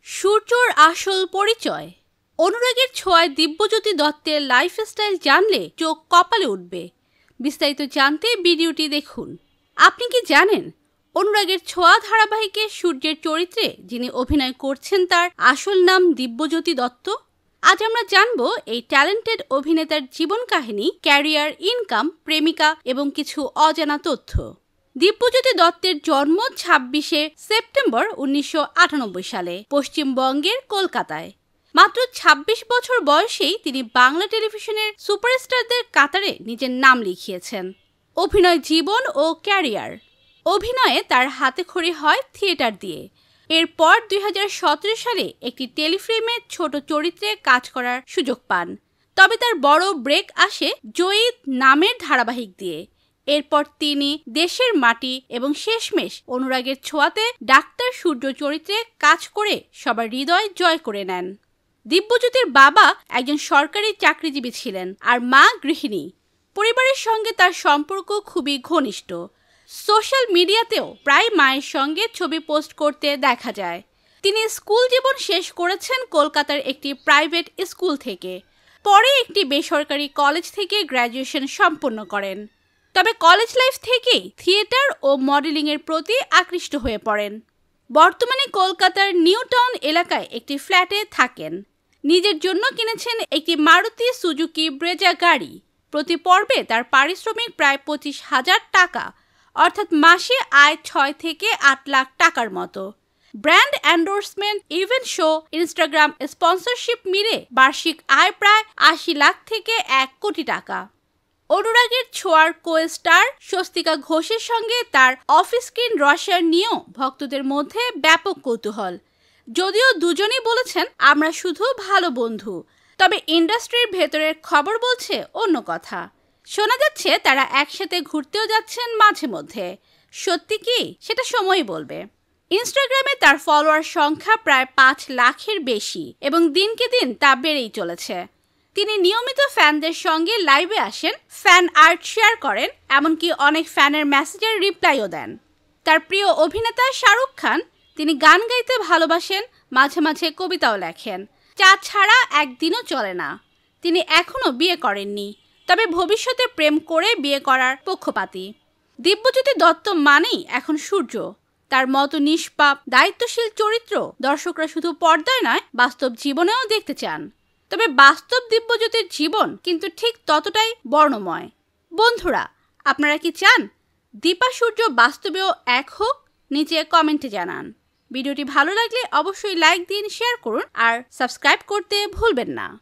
সূর্যর আসল পরিচয়। অনুরাগের ছোঁয়ায় দিব্যজ্যোতি দত্তের লাইফস্টাইল জানলে চোখ কপালে উঠবে। বিস্তারিত জানতে ভিডিওটি দেখুন। আপনি কি জানেন অনুরাগের ছোঁয়া ধারাবাহিকে সূর্যের চরিত্রে যিনি অভিনয় করছেন তার আসল নাম দিব্যজ্যোতি দত্ত? আজ আমরা জানবো এই ট্যালেন্টেড অভিনেতার জীবন কাহিনী, ক্যারিয়ার, ইনকাম, প্রেমিকা এবং কিছু অজানা তথ্য। দিব্যজ্যোতি দত্তের জন্ম ২৬শে সেপ্টেম্বর ১৯৯৮ সালে পশ্চিমবঙ্গের কলকাতায়। মাত্র ২৬ বছর বয়সেই তিনি বাংলা টেলিভিশনের সুপারস্টারদের কাতারে নিজের নাম লিখিয়েছেন। অভিনয় জীবন ও ক্যারিয়ার। অভিনয়ে তার হাতেখড়ি হয় থিয়েটার দিয়ে। এরপর ২০১৭ সালে একটি টেলিফিল্মে ছোট চরিত্রে কাজ করার সুযোগ পান। তবে তার বড় ব্রেক আসে জয়ী নামের ধারাবাহিক দিয়ে। এরপর তিনি দেশের মাটি এবং শেষমেশ অনুরাগের ছোঁয়াতে ডাক্তার সূর্য চরিত্রে কাজ করে সবার হৃদয় জয় করে নেন। দিব্যজ্যোতির বাবা একজন সরকারি চাকরিজীবী ছিলেন আর মা গৃহিণী। পরিবারের সঙ্গে তার সম্পর্ক খুবই ঘনিষ্ঠ। সোশ্যাল মিডিয়াতেও প্রায় মায়ের সঙ্গে ছবি পোস্ট করতে দেখা যায়। তিনি স্কুল জীবন শেষ করেছেন কলকাতার একটি প্রাইভেট স্কুল থেকে। পরে একটি বেসরকারি কলেজ থেকে গ্র্যাজুয়েশন সম্পন্ন করেন। তবে কলেজ লাইফ থেকেই থিয়েটার ও মডেলিংয়ের প্রতি আকৃষ্ট হয়ে পড়েন। বর্তমানে কলকাতার নিউ টাউন এলাকায় একটি ফ্ল্যাটে থাকেন। নিজের জন্য কিনেছেন একটি মারুতি সুজুকি ব্রেজা গাড়ি। প্রতি পর্বে তার পারিশ্রমিক প্রায় ২৫,০০০ টাকা, অর্থাৎ মাসে আয় ৬ থেকে ৮ লাখ টাকার মতো। Brand endorsement, event show, Instagram sponsorship মিলে বার্ষিক আয় প্রায় ৮০ লাখ থেকে ১ কোটি টাকা। অনুরাগের ছোঁয়ার কো-স্টার স্বস্তিকা ঘোষের সঙ্গে তার অফ স্ক্রিন রসায়ন নিয়েও ভক্তদের মধ্যে ব্যাপক কৌতূহল। যদিও দুজনেই বলেছেন আমরা শুধু ভালো বন্ধু, তবে ইন্ডাস্ট্রির ভেতরের খবর বলছে অন্য কথা। শোনা যাচ্ছে তারা একসাথে ঘুরতেও যাচ্ছেন মাঝে মধ্যে। সত্যি কি সেটা সময়ই বলবে। ইনস্টাগ্রামে তার ফলোয়ার সংখ্যা প্রায় ৫ লাখের বেশি এবং দিনকে দিন তা বেড়েই চলেছে। তিনি নিয়মিত ফ্যানদের সঙ্গে লাইভে আসেন, ফ্যান আর্ট শেয়ার করেন, এমনকি অনেক ফ্যানের মেসেজের রিপ্লাইও দেন। তার প্রিয় অভিনেতা শাহরুখ খান, তিনি গান গাইতে ভালোবাসেন, মাঝে মাঝে কবিতাও লেখেন। চা ছাড়া একদিনও চলে না। তিনি এখনও বিয়ে করেননি, তবে ভবিষ্যতে প্রেম করে বিয়ে করার পক্ষপাতী। দিব্যজ্যোতি দত্ত মানেই এখন সূর্য। তার মতো নিষ্পাপ, দায়িত্বশীল চরিত্র দর্শকরা শুধু পর্দায় নয়, বাস্তব জীবনেও দেখতে চান। তবে বাস্তব দিব্যজ্যোতির জীবন কিন্তু ঠিক ততটাই বর্ণময়। বন্ধুরা, আপনারা কি চান দীপা সূর্য বাস্তবেও এক হোক? নিচে কমেন্টে জানান। ভিডিওটি ভালো লাগলে অবশ্যই লাইক দিন, শেয়ার করুন আর সাবস্ক্রাইব করতে ভুলবেন না।